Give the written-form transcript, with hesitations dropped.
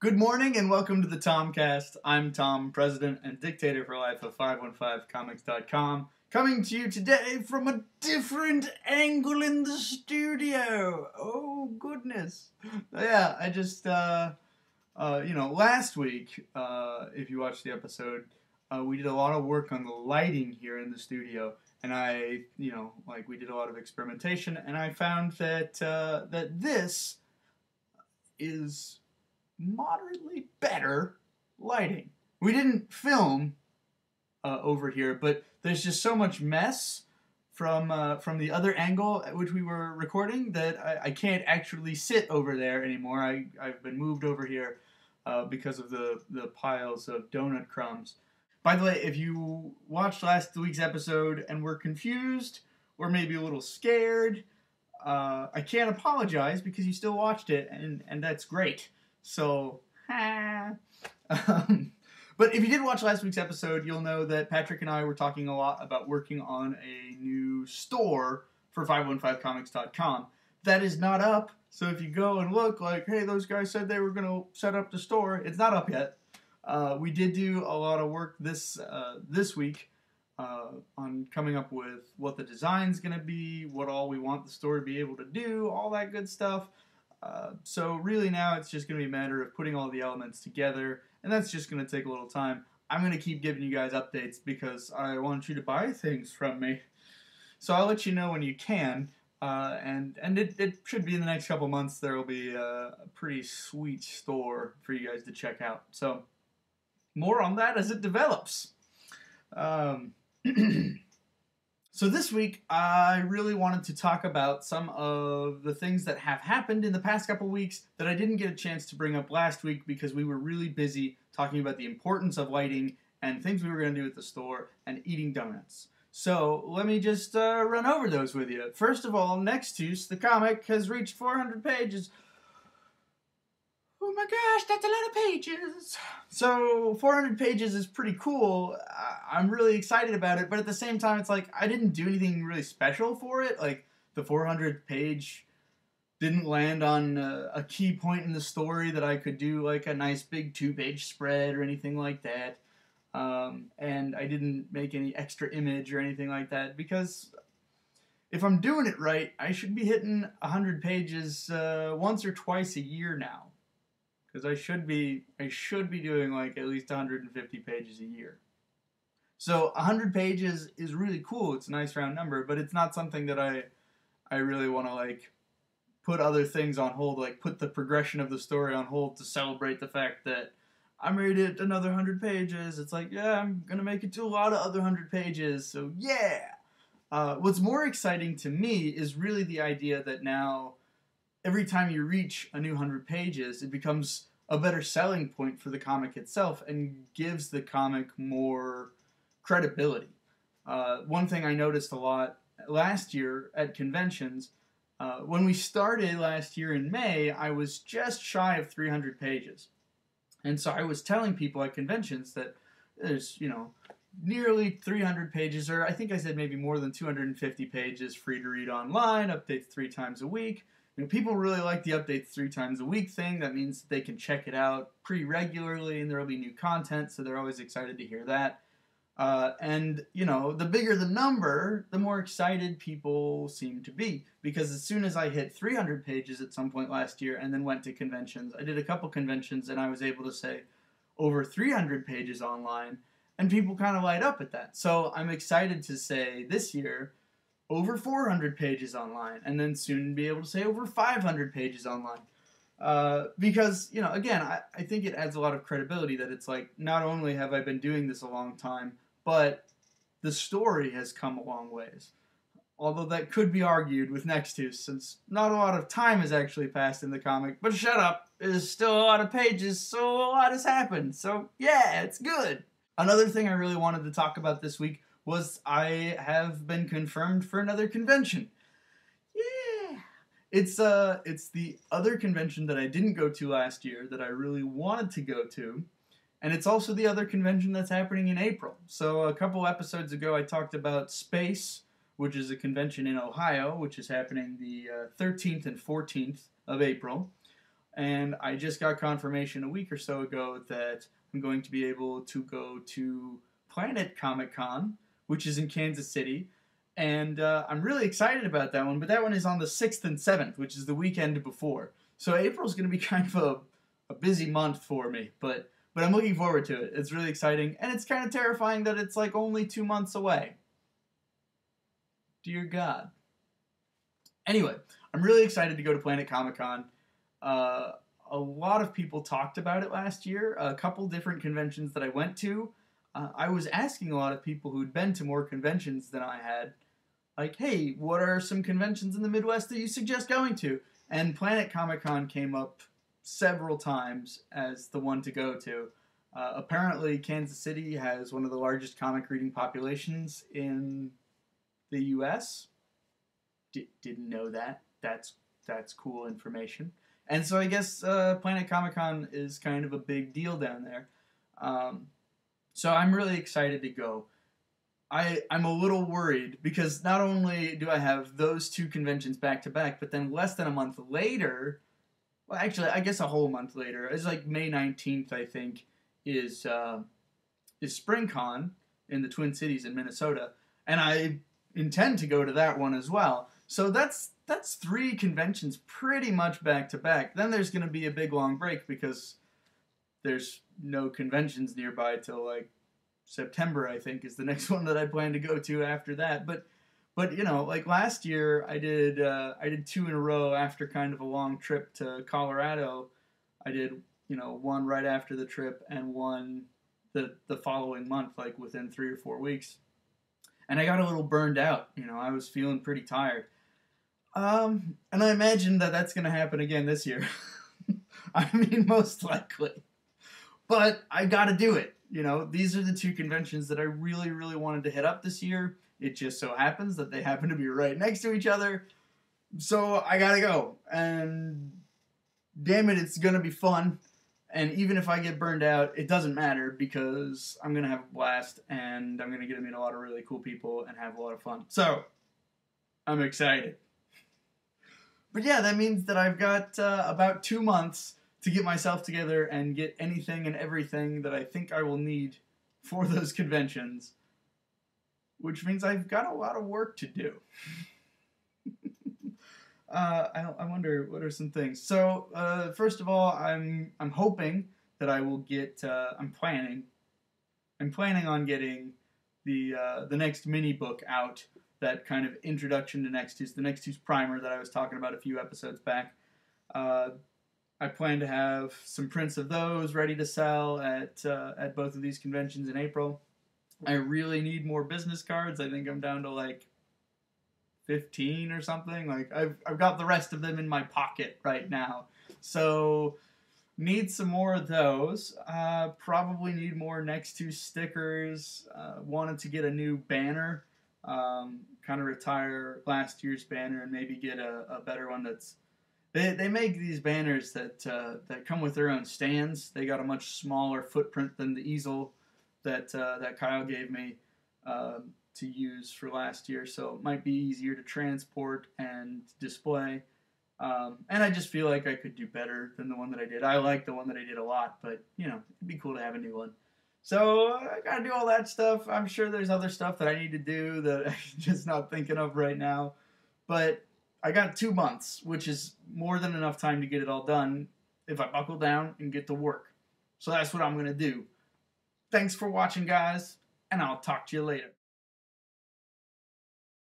Good morning and welcome to the THOMCAST. I'm Tom, president and dictator for life of 515comics.com, coming to you today from a different angle in the studio. Oh, goodness. Yeah, I just, last week, if you watched the episode, we did a lot of work on the lighting here in the studio, and we did a lot of experimentation, and I found that this is moderately better lighting. We didn't film over here, but there's just so much mess from the other angle at which we were recording that I can't actually sit over there anymore. I've been moved over here because of the piles of donut crumbs. By the way, if you watched last week's episode and were confused or maybe a little scared, I can't apologize because you still watched it, and that's great. So, but if you did watch last week's episode, you'll know that Patrick and I were talking a lot about working on a new store for 515comics.com. That is not up, so if you go and look like, hey, those guys said they were going to set up the store, it's not up yet. We did do a lot of work this week on coming up with what the design's going to be, what all we want the store to be able to do, all that good stuff. So really now it's just going to be a matter of putting all the elements together, and that's just going to take a little time. I'm going to keep giving you guys updates because I want you to buy things from me. So I'll let you know when you can, and it should be in the next couple months. There will be a pretty sweet store for you guys to check out. So more on that as it develops. So this week, I really wanted to talk about some of the things that have happened in the past couple weeks that I didn't get a chance to bring up last week because we were really busy talking about the importance of lighting and things we were going to do at the store and eating donuts. So let me just run over those with you. First of all, Nextus, the comic, has reached 400 pages. Oh my gosh, that's a lot of pages. So 400 pages is pretty cool. I'm really excited about it, but at the same time, it's like I didn't do anything really special for it. Like the 400th page didn't land on a key point in the story that I could do like a nice big 2-page spread or anything like that. And I didn't make any extra image or anything like that because if I'm doing it right, I should be hitting 100 pages once or twice a year now. Because I should be doing like at least 150 pages a year. So 100 pages is really cool. It's a nice round number, but it's not something that I really want to like put other things on hold, like put the progression of the story on hold to celebrate the fact that I made it another 100 pages. It's like, yeah, I'm gonna make it to a lot of other 100 pages. So yeah. What's more exciting to me is really the idea that now, every time you reach a new 100 pages, it becomes a better selling point for the comic itself and gives the comic more credibility. One thing I noticed a lot last year at conventions, when we started last year in May, I was just shy of 300 pages. And so I was telling people at conventions that there's, nearly 300 pages, or I think I said maybe more than 250 pages free to read online, updates 3 times a week. People really like the updates 3 times a week thing. That means that they can check it out pretty regularly and there will be new content, so they're always excited to hear that. The bigger the number, the more excited people seem to be. Because as soon as I hit 300 pages at some point last year and then went to conventions, I did a couple conventions and I was able to say over 300 pages online, and people kind of light up at that. So I'm excited to say this year, over 400 pages online, and then soon be able to say over 500 pages online. Because, again, I think it adds a lot of credibility that it's like, not only have I been doing this a long time, but the story has come a long ways. Although that could be argued with Nextus, since not a lot of time has actually passed in the comic. But shut up, there's still a lot of pages, so a lot has happened. So, yeah, it's good. Another thing I really wanted to talk about this week was I have been confirmed for another convention. Yeah! It's the other convention that I didn't go to last year that I really wanted to go to, and it's also the other convention that's happening in April. So a couple episodes ago I talked about Space, which is a convention in Ohio, which is happening the 13th and 14th of April. And I just got confirmation a week or so ago that I'm going to be able to go to Planet Comic Con, which is in Kansas City. And I'm really excited about that one, but that one is on the 6th and 7th, which is the weekend before. So April's going to be kind of a busy month for me, but I'm looking forward to it. It's really exciting, and it's kind of terrifying that it's like only 2 months away. Dear God. Anyway, I'm really excited to go to Planet Comic Con. A lot of people talked about it last year. A couple different conventions that I went to. I was asking a lot of people who'd been to more conventions than I had, like, hey, what are some conventions in the Midwest that you suggest going to? And Planet Comic Con came up several times as the one to go to. Apparently, Kansas City has one of the largest comic reading populations in the U.S. Didn't know that. That's cool information. And so I guess Planet Comic Con is kind of a big deal down there. So I'm really excited to go. I'm a little worried because not only do I have those two conventions back to back, but then less than a month later, well, actually, I guess a whole month later, it's like May 19th, I think, is SpringCon in the Twin Cities in Minnesota, and I intend to go to that one as well. So that's 3 conventions pretty much back to back. Then there's going to be a big long break because there's no conventions nearby till like September, I think, is the next one that I plan to go to after that. But you know, like last year, I did 2 in a row after kind of a long trip to Colorado. I did, you know, one right after the trip and one the following month, like within 3 or 4 weeks. And I got a little burned out. You know, I was feeling pretty tired. And I imagine that that's going to happen again this year. I mean, most likely. But I got to do it. You know, these are the 2 conventions that I really, really wanted to hit up this year. It just so happens that they happen to be right next to each other. So I got to go. And damn it, it's going to be fun. And even if I get burned out, it doesn't matter because I'm going to have a blast and I'm going to get to meet a lot of really cool people and have a lot of fun. So I'm excited. But yeah, that means that I've got about 2 months to get myself together and get anything and everything that I think I will need for those conventions, which means I've got a lot of work to do. I wonder, what are some things? So, first of all, I'm hoping that I will get, I'm planning on getting the next mini book out, that kind of introduction to the Next Two's primer that I was talking about a few episodes back. I plan to have some prints of those ready to sell at both of these conventions in April. I really need more business cards. I think I'm down to like 15 or something. Like I've got the rest of them in my pocket right now. So need some more of those. Probably need more Next Two stickers. Wanted to get a new banner. Kind of retire last year's banner and maybe get a better one that's... They make these banners that come with their own stands. They got a much smaller footprint than the easel that Kyle gave me to use for last year, so it might be easier to transport and display. And I just feel like I could do better than the one that I did. I like the one that I did a lot, but you know, it'd be cool to have a new one. So I gotta do all that stuff. I'm sure there's other stuff that I need to do that I'm just not thinking of right now, but I got 2 months, which is more than enough time to get it all done if I buckle down and get to work. So that's what I'm going to do. Thanks for watching, guys, and I'll talk to you later.